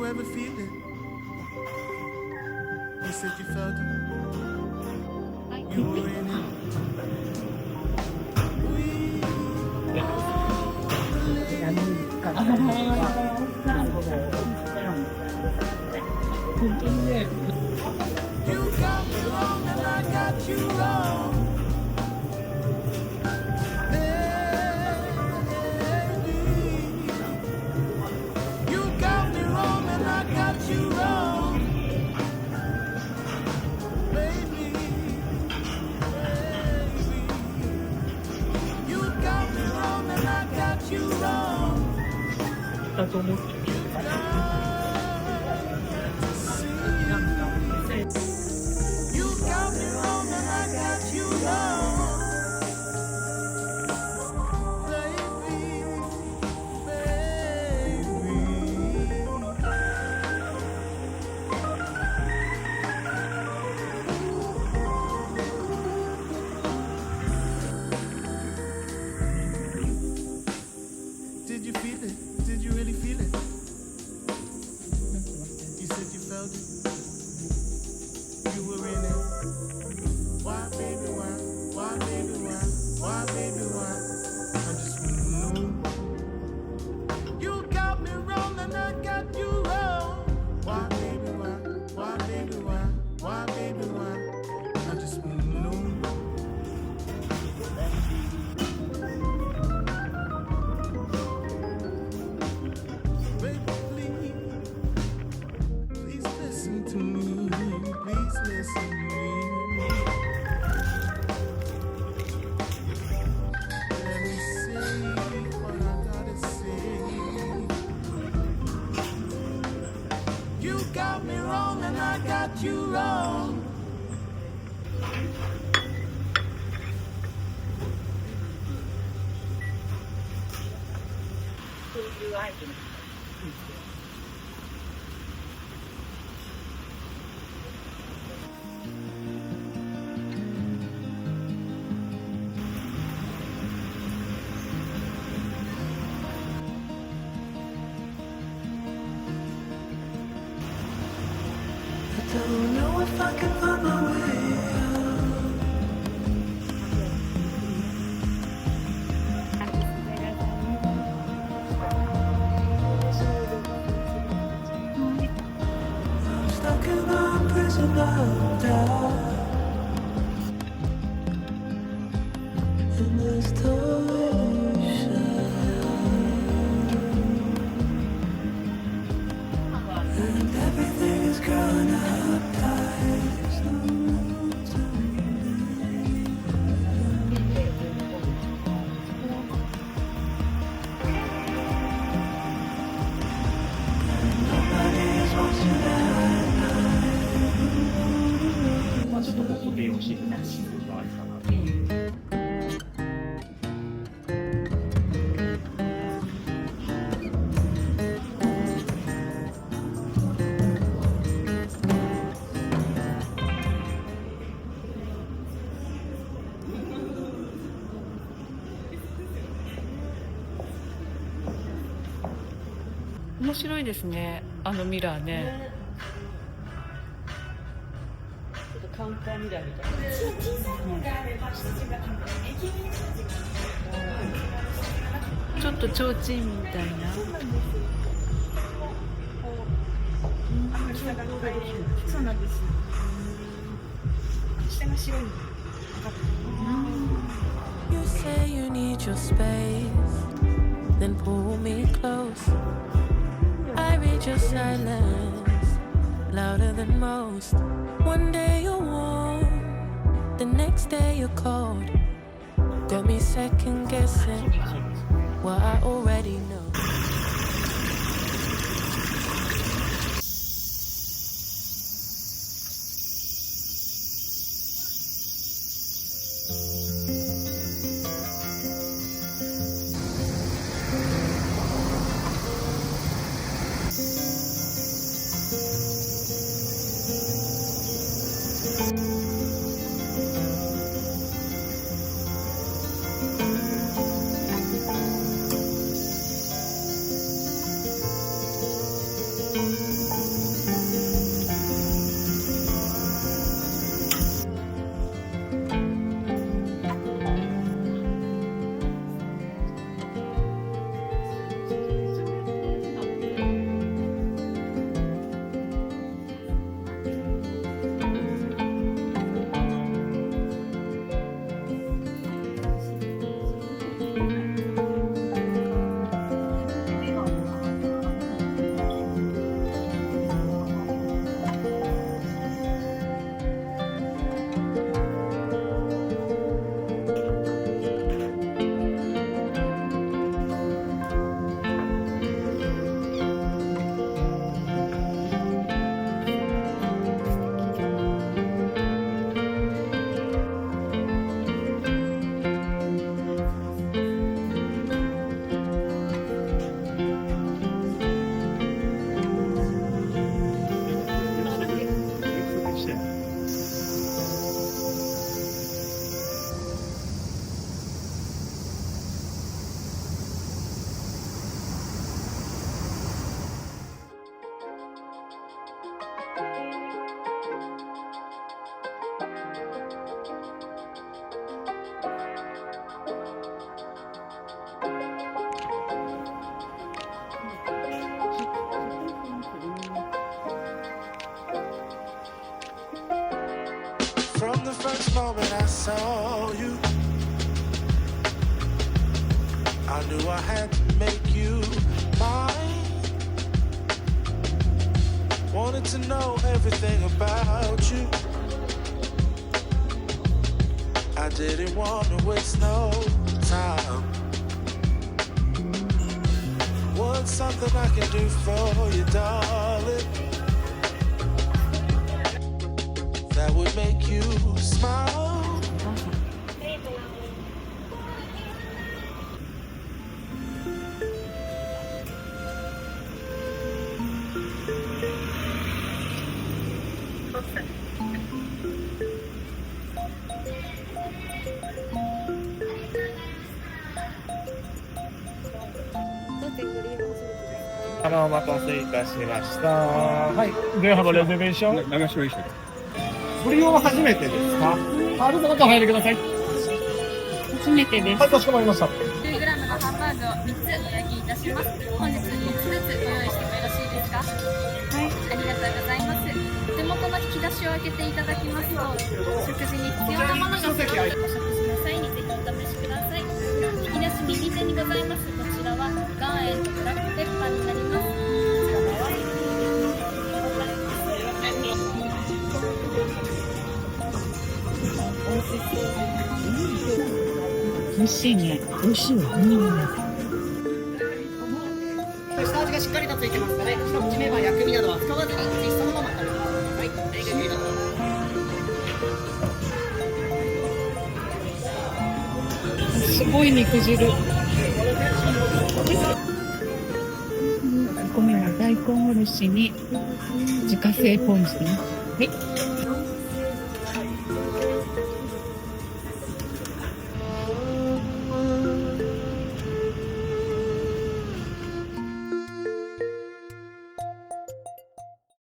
you ever feel it? You said you felt it. You were in it. You got me wrong and I got you wrong. Baby, you got me wrong and I got you wrong. Baby, you got me wrong and I got you wrong. You got me wrong and I got you wrong. Baby, did you feel it? Did you really feel it? You said you felt it. You were in it. Why, baby, why? Why, baby, why? Why, baby, why? I just wanna know. You got me wrong and I got you wrong. Why, baby, why? Why, baby, why? Why, baby, why? I just wanna know. Baby, please listen to me. Please listen to me. Let me say what I gotta say. You got me wrong and I got you wrong. Don't know if I can find my way I'm stuck in a prison of doubt. In this torsion, and everything is growing up tight. Nobody is watching at night. まあちょっとここで教えてほしいことがあるかな。面白いですね、あのミラーね。ちょっとカウンターミラーみたいな。ちょっと提灯みたいな。そうなんです。下が白いの。 You say you need your space, then pull me close. I read your silence, louder than most. One day you're warm, the next day you're cold. Got me second guessing what I already know. first moment I saw you, I knew I had to make you mine. Wanted to know everything about you. I didn't want to waste no time. What's something I can do for you, darling, that would make you smile?お待たせいたしました。はい。Do you have a reservation? 流しました。ご利用は初めてですか？あ、どうぞ中入ってください。初めてです。はい、かしこまりました。 10g のハンバーグを3つお焼きいたします。本日3つずつご用意してもよろしいですか？はい、ありがとうございます。手元の引き出しを開けていただきますと、食事に必要なものが揃ってお食事の際にぜひお試しください。引き出し右手にございます。こちらは岩塩とブラックペッパーになります。美味しいね。美味しいわ。下味がしっかりとついてますから、一口目は薬味などは使わずに、ぜひそのまま食べてください。大丈夫です。すごい肉汁。お米は大根おろしに自家製ポン酢ね。はい。